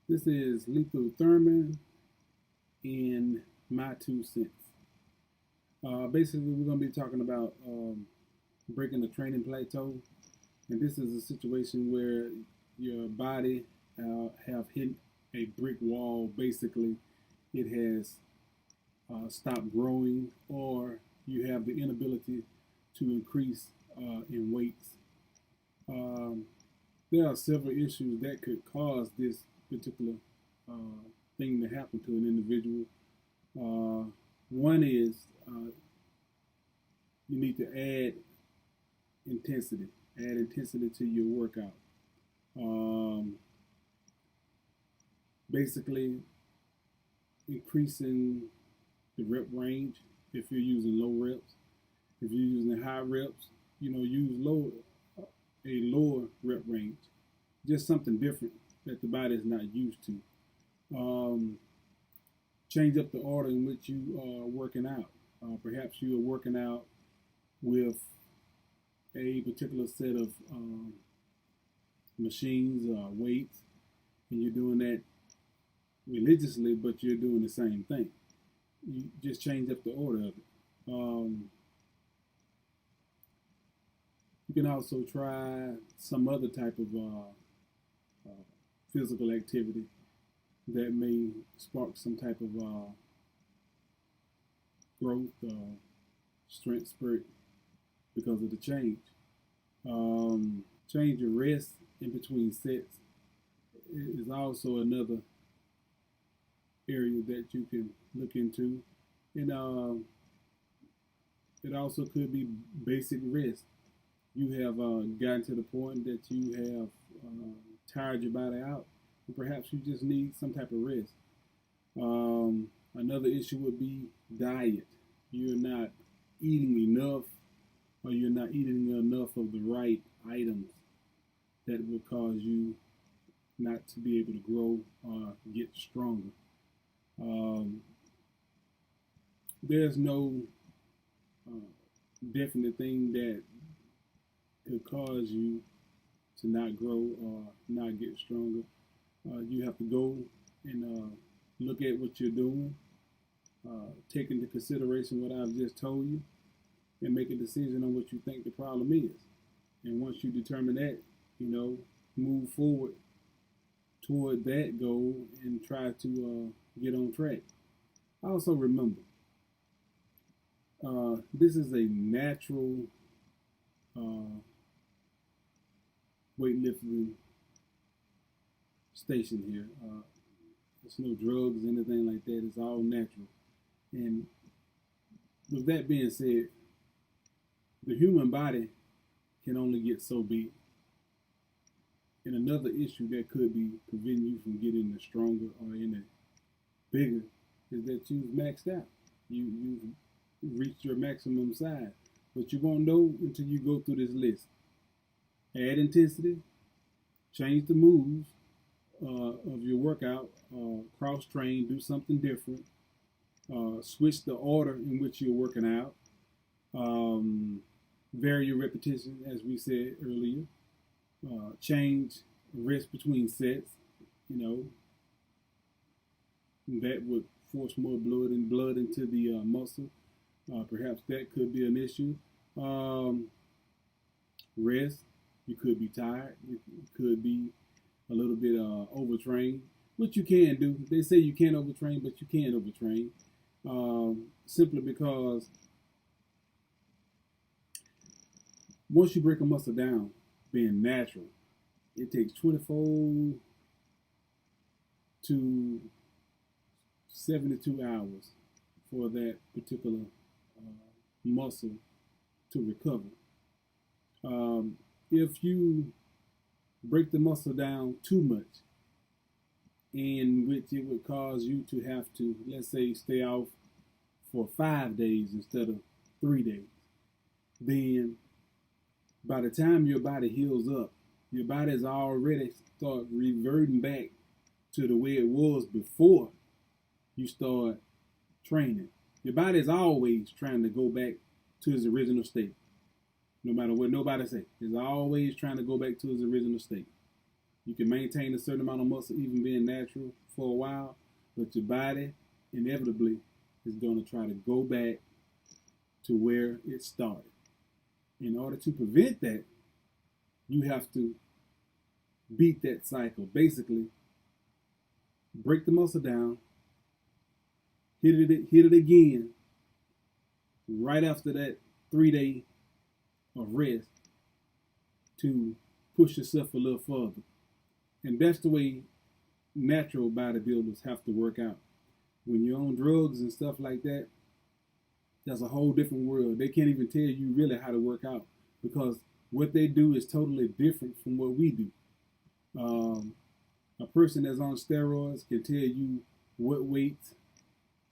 This is lethal thermin in my 2 cents. Basically, we're going to be talking about breaking the training plateau, and this is a situation where your body have hit a brick wall. Basically, it has stopped growing, or you have the inability to increase in weights. There are several issues that could cause this particular thing to happen to an individual. One is you need to add intensity. Add intensity to your workout. Basically, increasing the rep range if you're using low reps. If you're using high reps, use a lower rep range. Just something different that the body is not used to. Change up the order in which you are working out. Perhaps you are working out with a particular set of machines, weights, and you're doing that religiously, but you're doing the same thing. You just change up the order of it. You can also try some other type of physical activity that may spark some type of growth, strength spurt because of the change. Change your rest in between sets is also another area that you can look into. And it also could be basic rest. You have gotten to the point that you have tired your body out, and perhaps you just need some type of rest. Another issue would be diet. You're not eating enough, or you're not eating enough of the right items that will cause you not to be able to grow or get stronger. There's no definite thing that could cause you to not grow or not get stronger. You have to go and look at what you're doing, take into consideration what I've just told you, and make a decision on what you think the problem is. And once you determine that, move forward toward that goal and try to get on track. Also remember, this is a natural weightlifting station here. There's no drugs, anything like that. It's all natural. And with that being said, the human body can only get so big. And another issue that could be preventing you from getting stronger or bigger is that you've maxed out. You've reached your maximum size. But you won't know until you go through this list. Add intensity, change the moves of your workout, cross train, do something different, switch the order in which you're working out, vary your repetition, as we said earlier, change rest between sets, that would force more blood into the muscle. Perhaps that could be an issue. Rest. You could be tired. You could be a little bit overtrained, which you can do. They say you can't overtrain, but you can overtrain. Simply because once you break a muscle down, being natural, it takes 24 to 72 hours for that particular muscle to recover. If you break the muscle down too much, in which it would cause you to have to, let's say, stay off for 5 days instead of 3 days, then by the time your body heals up, your body's already start reverting back to the way it was before you start training. Your body's always trying to go back to its original state. No matter what nobody say, it's always trying to go back to its original state. You can maintain a certain amount of muscle even being natural for a while, but your body inevitably is going to try to go back to where it started. In order to prevent that, you have to beat that cycle. Basically, break the muscle down, hit it again right after that 3 day of rest to push yourself a little further. And that's the way natural bodybuilders have to work out. When you're on drugs and stuff like that, that's a whole different world. They can't even tell you really how to work out because what they do is totally different from what we do. A person that's on steroids can tell you what weights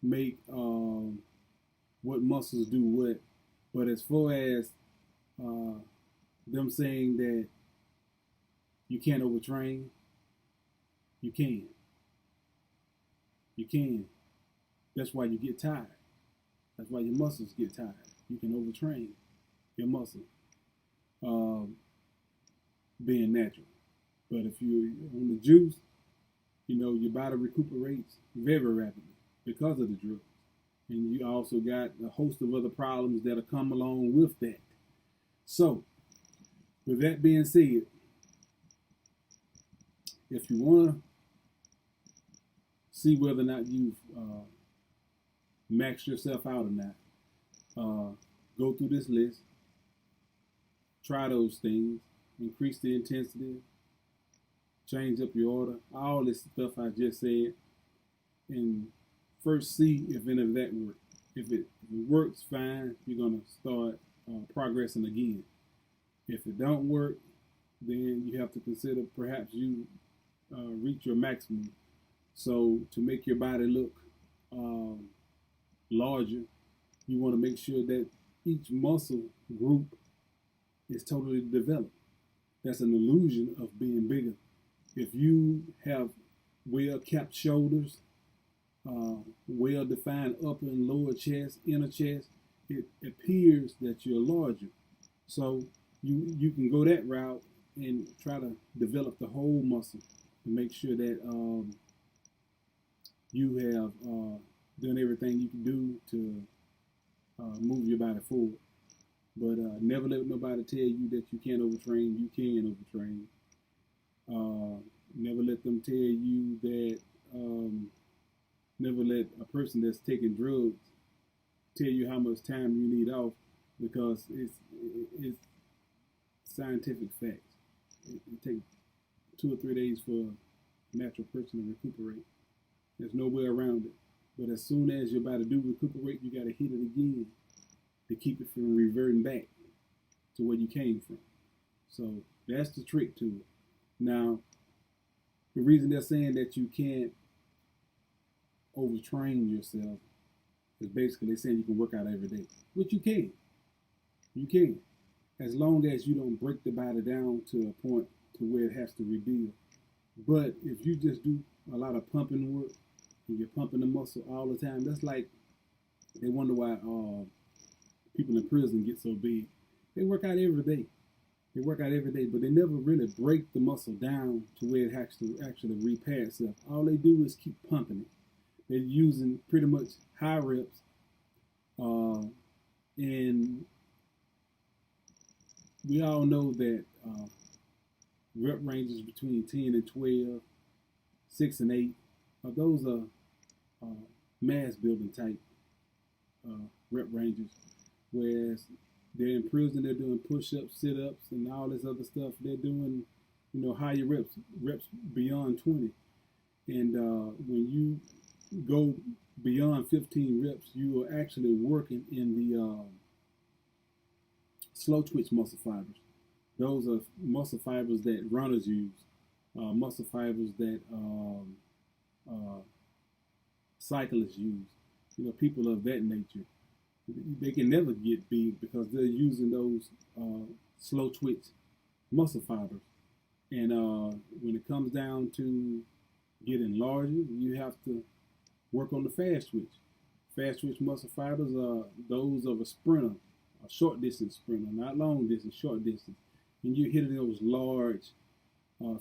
make what muscles do what. But as far as them saying that you can't overtrain, you can. You can. That's why you get tired. That's why your muscles get tired. You can overtrain your muscle being natural. But if you're on the juice, your body recuperates very rapidly because of the drugs. And you also got a host of other problems that'll come along with that. So, with that being said, if you want to see whether or not you've maxed yourself out or not, go through this list, try those things, increase the intensity, change up your order, all this stuff I just said, and first see if any of that works. If it works, fine, you're going to start progressing again. If it don't work, then you have to consider perhaps you reach your maximum. So to make your body look larger, you want to make sure that each muscle group is totally developed. That's an illusion of being bigger. If you have well-capped shoulders, well-defined upper and lower chest, inner chest, it appears that you're larger. So you can go that route and try to develop the whole muscle to make sure that you have done everything you can do to move your body forward. But never let nobody tell you that you can't overtrain. You can overtrain. Never let them tell you that, never let a person that's taking drugs tell you how much time you need off, because it's scientific facts. It takes 2 or 3 days for a natural person to recuperate. There's no way around it. But as soon as your body do recuperate, you got to hit it again to keep it from reverting back to where you came from. So that's the trick to it. Now, the reason they're saying that you can't overtrain yourself is basically they're saying you can work out every day, which you can. You can, as long as you don't break the body down to a point to where it has to rebuild. But if you just do a lot of pumping work and you're pumping the muscle all the time, that's like, they wonder why people in prison get so big. They work out every day. They work out every day, but they never really break the muscle down to where it has to actually repair itself. All they do is keep pumping it. They're using pretty much high reps, and we all know that rep ranges between 10 and 12, 6 and 8. Those are mass building type rep ranges, whereas they're in prison, they're doing push-ups, sit-ups, and all this other stuff. They're doing, higher reps beyond 20. And when you go beyond 15 reps, you are actually working in the slow twitch muscle fibers. Those are muscle fibers that runners use, muscle fibers that cyclists use, people of that nature. They can never get big because they're using those slow twitch muscle fibers. And when it comes down to getting larger, you have to work on the fast twitch. Fast twitch muscle fibers are those of a sprinter, a short distance sprinter, not long distance, short distance. And you're hitting those large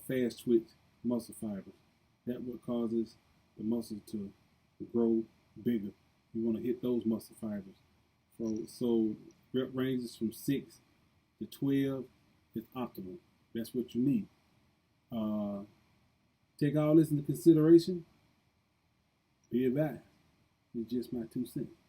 fast twitch muscle fibers. That's what causes the muscle to grow bigger. You want to hit those muscle fibers. So rep ranges from 6 to 12 is optimal. That's what you need. Take all this into consideration. Be advised. It's just my 2 cents.